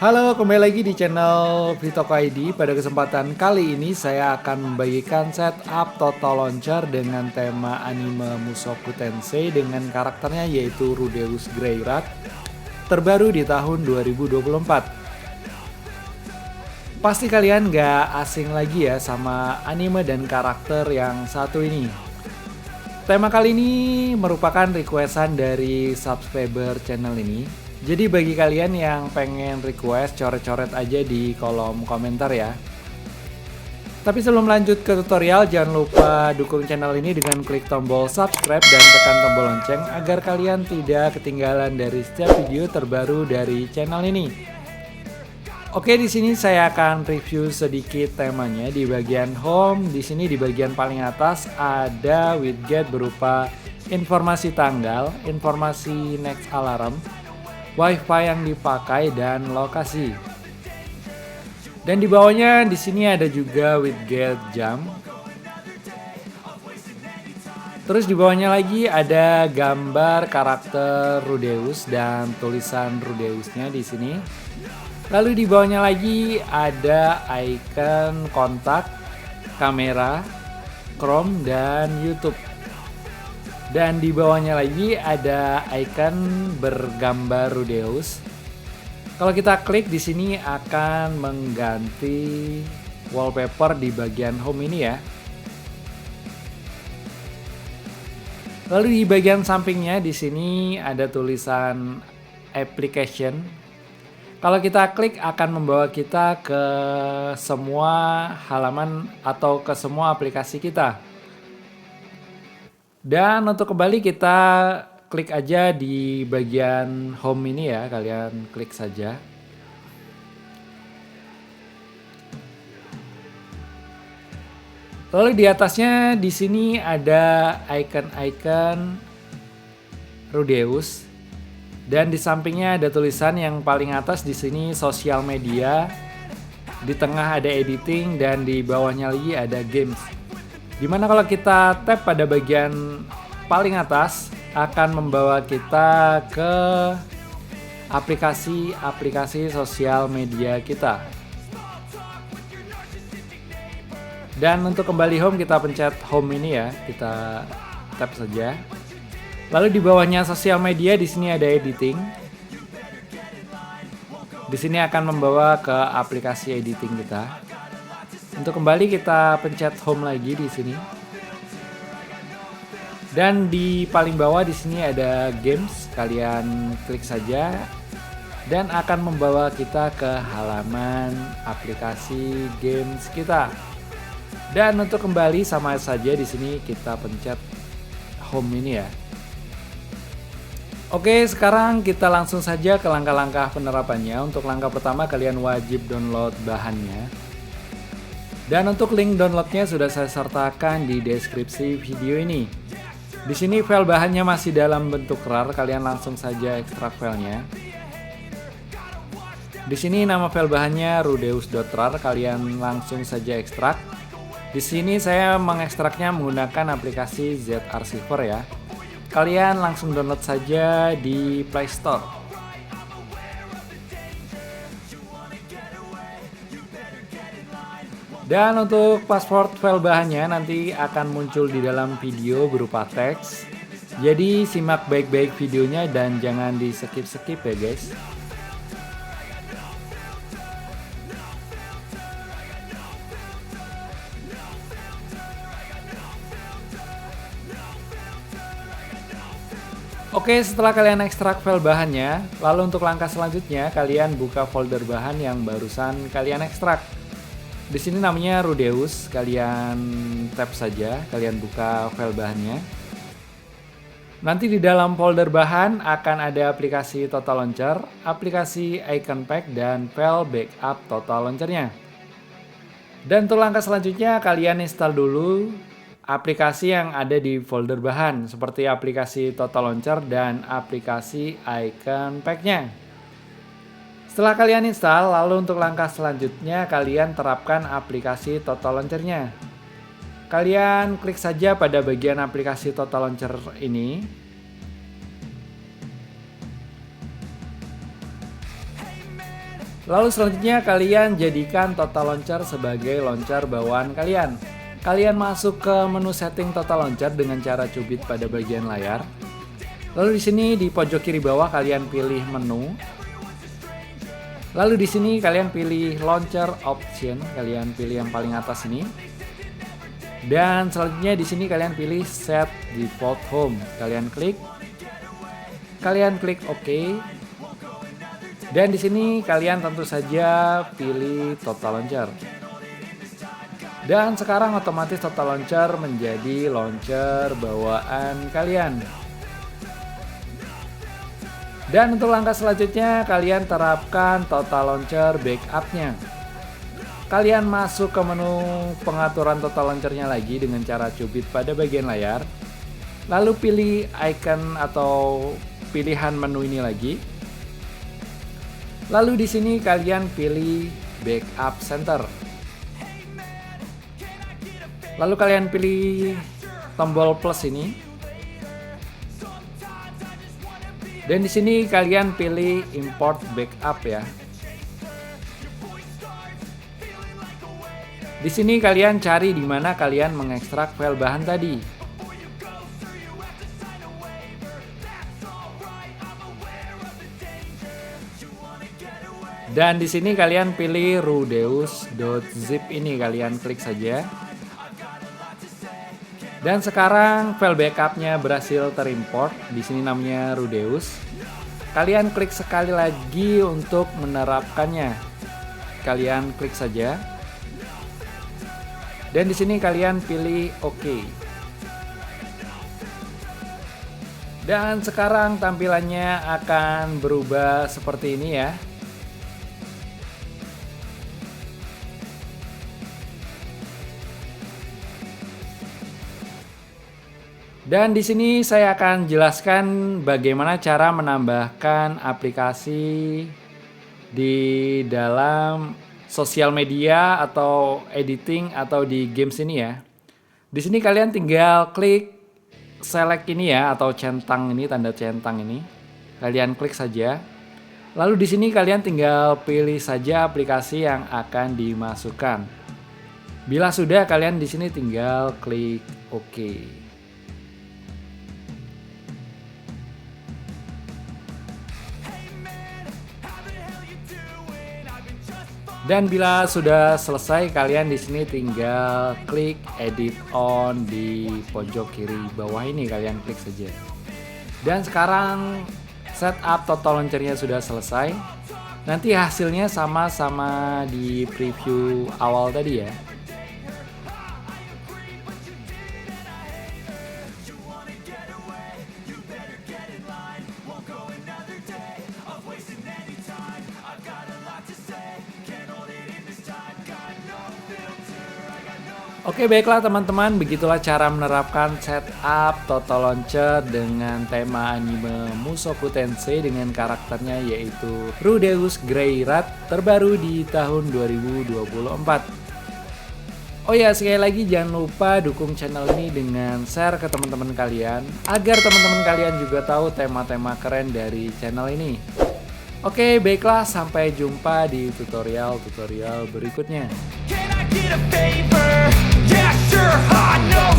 Halo, kembali lagi di channel Vitoko ID. Pada kesempatan kali ini saya akan membagikan setup Total Launcher dengan tema anime Mushoku Tensei dengan karakternya yaitu Rudeus Greyrat, terbaru di tahun 2024. Pasti kalian gak asing lagi ya sama anime dan karakter yang satu ini. Tema kali ini merupakan requestan dari subscriber channel ini. Jadi bagi kalian yang pengen request, coret-coret aja di kolom komentar ya. Tapi sebelum lanjut ke tutorial, jangan lupa dukung channel ini dengan klik tombol subscribe dan tekan tombol lonceng agar kalian tidak ketinggalan dari setiap video terbaru dari channel ini. Oke, di sini saya akan review sedikit temanya di bagian home. Di sini di bagian paling atas ada widget berupa informasi tanggal, informasi next alarm, WiFi yang dipakai dan lokasi. Dan di bawahnya di sini ada juga widget jam. Terus di bawahnya lagi ada gambar karakter Rudeus dan tulisan Rudeusnya di sini. Lalu di bawahnya lagi ada icon kontak, kamera, Chrome dan YouTube. Dan di bawahnya lagi ada icon bergambar Rudeus. Kalau kita klik di sini akan mengganti wallpaper di bagian home ini ya. Lalu di bagian sampingnya di sini ada tulisan application. Kalau kita klik akan membawa kita ke semua halaman atau ke semua aplikasi kita. Dan untuk kembali kita klik aja di bagian home ini ya, kalian klik saja. Lalu di atasnya di sini ada icon-icon Rudeus dan di sampingnya ada tulisan yang paling atas di sini sosial media, di tengah ada editing dan di bawahnya lagi ada games. Dimana kalau kita tap pada bagian paling atas akan membawa kita ke aplikasi sosial media kita. Dan untuk kembali home kita pencet home ini ya, kita tap saja. Lalu di bawahnya sosial media di sini ada editing. Di sini akan membawa ke aplikasi editing kita. Untuk kembali kita pencet home lagi di sini. Dan di paling bawah di sini ada games, kalian klik saja dan akan membawa kita ke halaman aplikasi games kita. Dan untuk kembali sama saja di sini kita pencet home ini ya. Oke, sekarang kita langsung saja ke langkah-langkah penerapannya. Untuk langkah pertama kalian wajib download bahannya. Dan untuk link downloadnya sudah saya sertakan di deskripsi video ini. Di sini file bahannya masih dalam bentuk RAR, kalian langsung saja ekstrak filenya. Di sini nama file bahannya rudeus.rar, kalian langsung saja ekstrak. Di sini saya mengekstraknya menggunakan aplikasi Z-Archiver ya. Kalian langsung download saja di Play Store. Dan untuk password file bahannya nanti akan muncul di dalam video berupa teks. Jadi simak baik-baik videonya dan jangan di skip-skip ya guys. Oke, setelah kalian ekstrak file bahannya, lalu untuk langkah selanjutnya kalian buka folder bahan yang barusan kalian ekstrak. Di sini namanya Rudeus, kalian tap saja, kalian buka file bahannya. Nanti di dalam folder bahan akan ada aplikasi Total Launcher, aplikasi Icon Pack, dan file backup Total Launcher-nya. Dan untuk langkah selanjutnya kalian install dulu aplikasi yang ada di folder bahan, seperti aplikasi Total Launcher dan aplikasi Icon Pack-nya. Setelah kalian install, lalu untuk langkah selanjutnya kalian terapkan aplikasi Total Launcher-nya. Kalian klik saja pada bagian aplikasi Total Launcher ini. Lalu selanjutnya kalian jadikan Total Launcher sebagai launcher bawaan kalian. Kalian masuk ke menu setting Total Launcher dengan cara cubit pada bagian layar. Lalu di sini di pojok kiri bawah kalian pilih menu. Lalu di sini kalian pilih Launcher Option, kalian pilih yang paling atas ini. Dan selanjutnya di sini kalian pilih Set Default Home. Kalian klik OK. Dan di sini kalian tentu saja pilih Total Launcher. Dan sekarang otomatis Total Launcher menjadi launcher bawaan kalian. Dan untuk langkah selanjutnya kalian terapkan Total Launcher backup-nya. Kalian masuk ke menu pengaturan Total Launcher-nya lagi dengan cara cubit pada bagian layar. Lalu pilih icon atau pilihan menu ini lagi. Lalu di sini kalian pilih Backup Center. Lalu kalian pilih tombol plus ini. Dan di sini kalian pilih Import Backup ya. Di sini kalian cari di mana kalian mengekstrak file bahan tadi. Dan di sini kalian pilih rudeus.zip ini, kalian klik saja. Dan sekarang file backupnya berhasil terimport. Di sini namanya Rudeus. Kalian klik sekali lagi untuk menerapkannya. Kalian klik saja. Dan di sini kalian pilih OK. Dan sekarang tampilannya akan berubah seperti ini ya. Dan di sini saya akan jelaskan bagaimana cara menambahkan aplikasi di dalam sosial media atau editing atau di games ini ya. Di sini kalian tinggal klik select ini ya, atau centang ini, tanda centang ini. Kalian klik saja. Lalu di sini kalian tinggal pilih saja aplikasi yang akan dimasukkan. Bila sudah, kalian di sini tinggal klik OK. Dan bila sudah selesai, kalian di sini tinggal klik Edit On di pojok kiri bawah ini, kalian klik saja. Dan sekarang setup Total Launcher-nya sudah selesai. Nanti hasilnya sama di preview awal tadi ya. Oke, baiklah teman-teman, begitulah cara menerapkan setup Total Launcher dengan tema anime Mushoku Tensei dengan karakternya yaitu Rudeus Greyrat terbaru di tahun 2024. Oh ya, sekali lagi jangan lupa dukung channel ini dengan share ke teman-teman kalian agar teman-teman kalian juga tahu tema-tema keren dari channel ini. Oke, baiklah, sampai jumpa di tutorial berikutnya. Can I get a favor? Yeah, sure, hard, no,